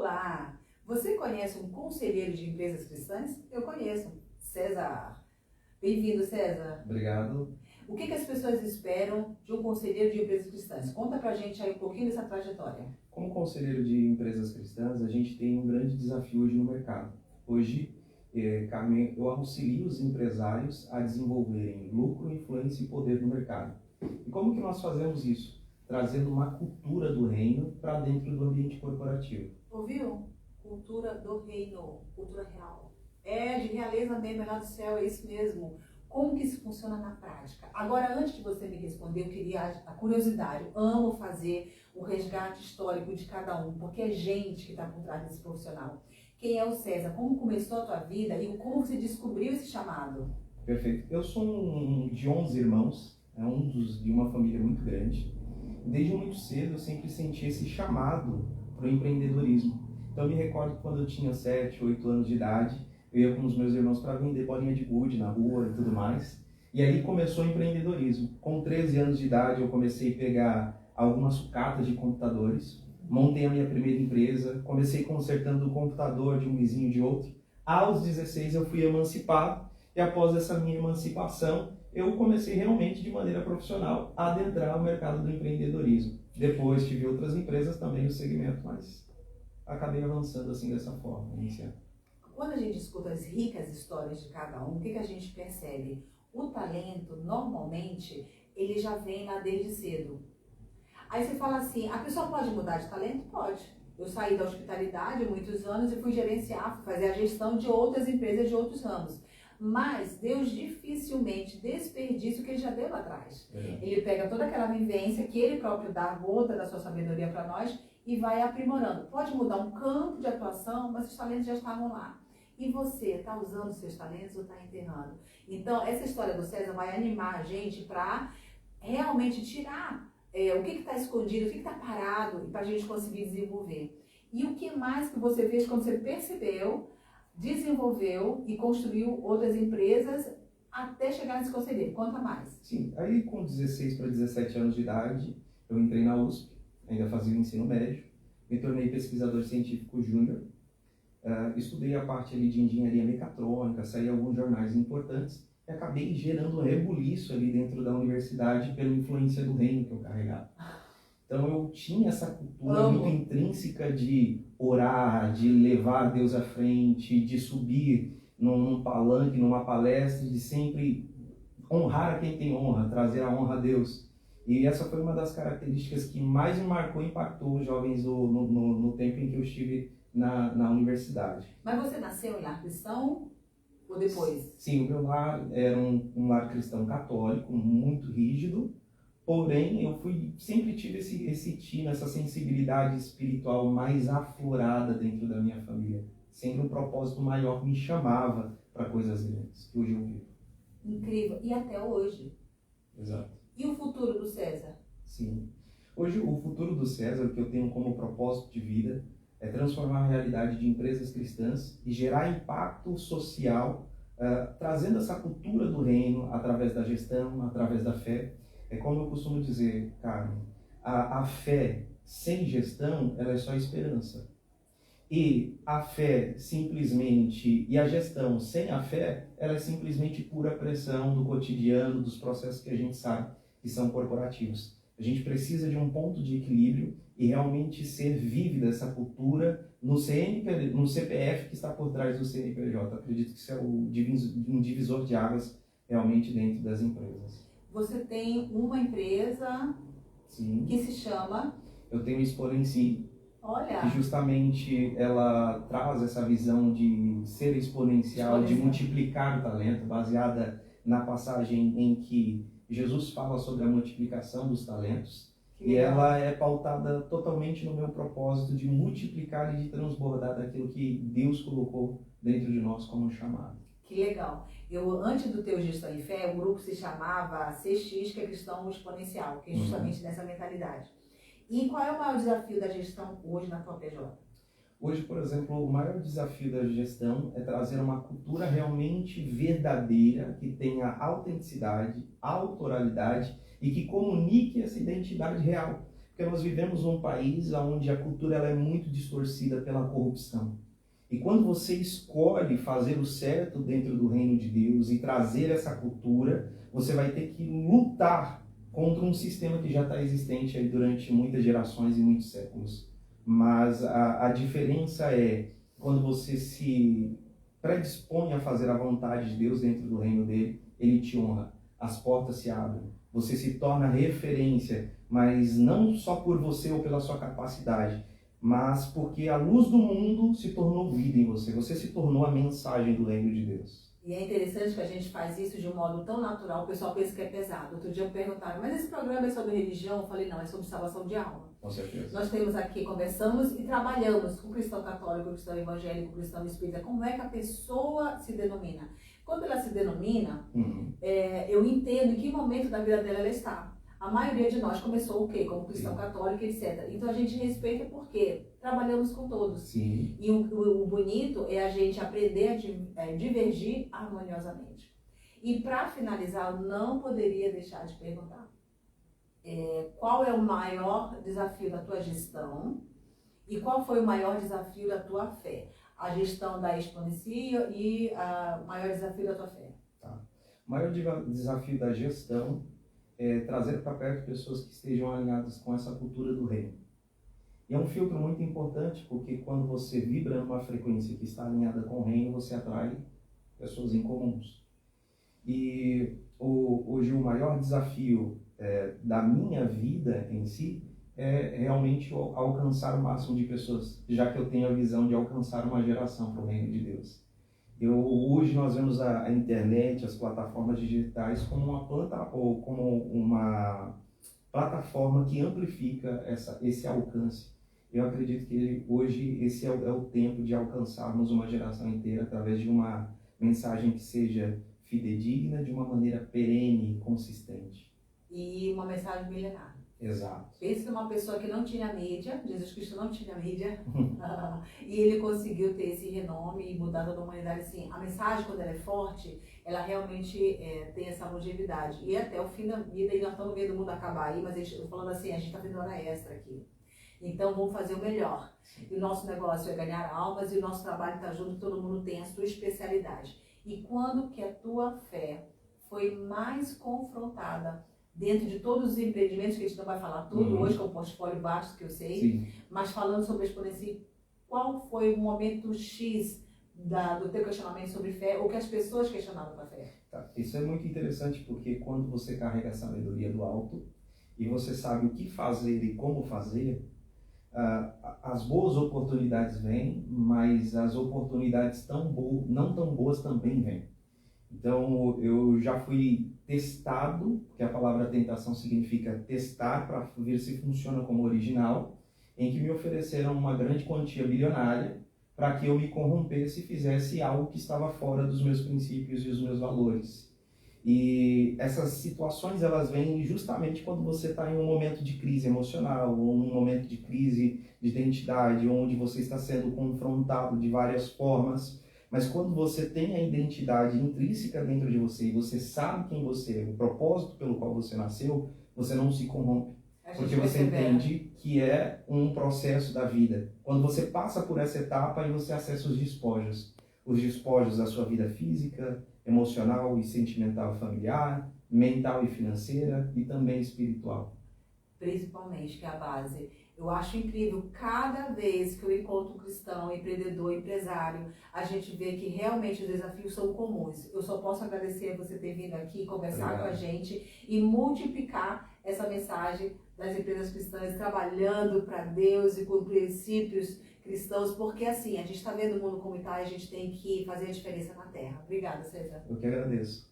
Olá! Você conhece um conselheiro de empresas cristãs? Eu conheço, César. Bem-vindo, César. Obrigado. O que as pessoas esperam de um conselheiro de empresas cristãs? Conta pra gente aí um pouquinho dessa trajetória. Como conselheiro de empresas cristãs, a gente tem um grande desafio hoje no mercado. Hoje, Carmen, eu auxilio os empresários a desenvolverem lucro, influência e poder no mercado. E como que nós fazemos isso? Trazendo uma cultura do reino para dentro do ambiente corporativo. Ouviu? Cultura do reino, cultura real. É, de realeza mesmo, é lá do céu, é isso mesmo. Como que isso funciona na prática? Agora, antes de você me responder, eu queria a curiosidade. Eu amo fazer o resgate histórico de cada um, porque é gente que está por trás desse profissional. Quem é o César? Como começou a tua vida e como você descobriu esse chamado? Perfeito. Eu sou de 11 irmãos, de uma família muito grande. Desde muito cedo eu sempre senti esse chamado para o empreendedorismo. Então eu me recordo que quando eu tinha 7, 8 anos de idade, eu ia com os meus irmãos para vender bolinha de gude na rua e tudo mais. E aí começou o empreendedorismo. Com 13 anos de idade eu comecei a pegar algumas sucatas de computadores, montei a minha primeira empresa, comecei consertando o computador de um vizinho de outro. Aos 16 eu fui emancipado e após essa minha emancipação eu comecei realmente de maneira profissional a adentrar o mercado do empreendedorismo. Depois tive outras empresas também no segmento, mas acabei avançando assim dessa forma, iniciando. Quando a gente escuta as ricas histórias de cada um, o que a gente percebe? O talento, normalmente, ele já vem lá desde cedo. Aí você fala assim, a pessoa pode mudar de talento? Pode. Eu saí da hospitalidade há muitos anos e fui gerenciar, fui fazer a gestão de outras empresas de outros ramos. Mas Deus dificilmente desperdiça o que ele já deu lá atrás. Ele pega toda aquela vivência que ele próprio dá, gota da sua sabedoria para nós e vai aprimorando. Pode mudar um campo de atuação, mas os talentos já estavam lá. E você, está usando os seus talentos ou está enterrando? Então, essa história do César vai animar a gente para realmente tirar o que está escondido, o que está parado, para a gente conseguir desenvolver. E o que mais que você fez quando você percebeu, desenvolveu e construiu outras empresas até chegar nesse conselheiro? Conta mais. Sim, aí com 16 para 17 anos de idade, eu entrei na USP, ainda fazia o ensino médio, me tornei pesquisador científico júnior, estudei a parte ali de engenharia mecatrônica, saí em alguns jornais importantes e acabei gerando um rebuliço ali dentro da universidade pela influência do reino que eu carregava. Então eu tinha essa cultura muito intrínseca de orar, de levar Deus à frente, de subir num palanque, numa palestra, de sempre honrar a quem tem honra, trazer a honra a Deus. E essa foi uma das características que mais me marcou e impactou os jovens no tempo em que eu estive na universidade. Mas você nasceu em lar cristão ou depois? Sim, o meu lar era um lar cristão católico, muito rígido, porém eu sempre tive esse tino, essa sensibilidade espiritual mais aflorada dentro da minha família. Sempre um propósito maior me chamava para coisas grandes, que hoje eu vivo. Incrível. E até hoje. Exato. E o futuro do César? Sim. Hoje o futuro do César, o que eu tenho como propósito de vida, é transformar a realidade de empresas cristãs e gerar impacto social, trazendo essa cultura do reino através da gestão, através da fé. É como eu costumo dizer, Carmen, a fé sem gestão, ela é só esperança. E a fé simplesmente, e a gestão sem a fé, ela é simplesmente pura pressão do cotidiano, dos processos que a gente sabe que são corporativos. A gente precisa de um ponto de equilíbrio e realmente ser vívida essa cultura no CPF que está por trás do CNPJ. Acredito que isso é um divisor de águas realmente dentro das empresas. Você tem uma empresa Sim. Que se chama... Eu tenho Exponency. Olha! Que justamente ela traz essa visão de ser exponencial, de multiplicar o talento, baseada na passagem em que Jesus fala sobre a multiplicação dos talentos. E ela é pautada totalmente no meu propósito de multiplicar e de transbordar daquilo que Deus colocou dentro de nós como chamado. Que legal. Antes do teu Gestão em Fé, o grupo se chamava CX, que é Cristão Exponencial, que é justamente nessa mentalidade. E qual é o maior desafio da gestão hoje na tua PJ? Hoje, por exemplo, o maior desafio da gestão é trazer uma cultura realmente verdadeira, que tenha autenticidade, autoralidade e que comunique essa identidade real. Porque Porque nós vivemos num país onde a cultura ela é muito distorcida pela corrupção. E quando você escolhe fazer o certo dentro do reino de Deus e trazer essa cultura, você vai ter que lutar contra um sistema que já está existente aí durante muitas gerações e muitos séculos. Mas a diferença é quando você se predispõe a fazer a vontade de Deus dentro do reino dele, ele te honra, as portas se abrem, você se torna referência, mas não só por você ou pela sua capacidade, mas porque a luz do mundo se tornou vida em você. Você se tornou a mensagem do reino de Deus. E é interessante que a gente faz isso de um modo tão natural, o pessoal pensa que é pesado. Outro dia me perguntaram, mas esse programa é sobre religião? Eu falei, não, é sobre salvação de alma. Com certeza. Nós temos aqui, conversamos e trabalhamos com cristão católico, cristão evangélico, cristão espírita. Como é que a pessoa se denomina? Quando ela se denomina, eu entendo em que momento da vida dela ela está. A maioria de nós começou o quê? Como cristão católico, etc. Então a gente respeita porque trabalhamos com todos. Sim. E o bonito é a gente aprender a divergir harmoniosamente. E para finalizar, eu não poderia deixar de perguntar. Qual é o maior desafio da tua gestão e qual foi o maior desafio da tua fé? A gestão da Exponencia e o maior desafio da tua fé. Tá. O maior desafio da gestão é trazer para perto pessoas que estejam alinhadas com essa cultura do reino. E é um filtro muito importante, porque quando você vibra numa frequência que está alinhada com o reino, você atrai pessoas incomuns. E hoje o maior desafio da minha vida em si é realmente alcançar o máximo de pessoas, já que eu tenho a visão de alcançar uma geração para o reino de Deus. Hoje nós vemos a internet, as plataformas digitais como uma plataforma que amplifica esse alcance. Eu acredito que hoje esse é o tempo de alcançarmos uma geração inteira através de uma mensagem que seja fidedigna, de uma maneira perene e consistente. E uma mensagem milenar. Exato. Pense numa pessoa que não tinha mídia, Jesus Cristo não tinha mídia, e ele conseguiu ter esse renome e mudar toda a humanidade. Assim, a mensagem, quando ela é forte, ela realmente tem essa longevidade. E até o fim da vida, e nós estamos vendo o mundo acabar aí, mas eu estou falando assim, a gente está tendo hora extra aqui. Então vamos fazer o melhor. E o nosso negócio é ganhar almas e o nosso trabalho está junto, todo mundo tem a sua especialidade. E quando que a tua fé foi mais confrontada dentro de todos os empreendimentos, que a gente não vai falar tudo hoje, com o portfólio vasto que eu sei, Sim. Mas falando sobre a Exponencia, qual foi o momento X do teu questionamento sobre fé, ou que as pessoas questionavam a fé? Tá. Isso é muito interessante, porque quando você carrega a sabedoria do alto e você sabe o que fazer e como fazer, as boas oportunidades vêm, mas as oportunidades não tão boas também vêm. Então, eu já fui testado, porque a palavra tentação significa testar para ver se funciona como original, em que me ofereceram uma grande quantia bilionária para que eu me corrompesse e fizesse algo que estava fora dos meus princípios e os meus valores. E essas situações, elas vêm justamente quando você está em um momento de crise emocional, ou um momento de crise de identidade, onde você está sendo confrontado de várias formas. Mas quando você tem a identidade intrínseca dentro de você e você sabe quem você é, o propósito pelo qual você nasceu, você não se corrompe. Porque você entende que é um processo da vida. Quando você passa por essa etapa, aí você acessa os despojos da sua vida física, emocional e sentimental familiar, mental e financeira e também espiritual. Principalmente, que é a base. Eu acho incrível, cada vez que eu encontro um cristão, empreendedor, empresário, a gente vê que realmente os desafios são comuns. Eu só posso agradecer a você ter vindo aqui, conversar com a gente e multiplicar essa mensagem das empresas cristãs, trabalhando para Deus e com princípios cristãos, porque assim, a gente está vendo o mundo como está e a gente tem que fazer a diferença na Terra. Obrigada, César. Eu que agradeço.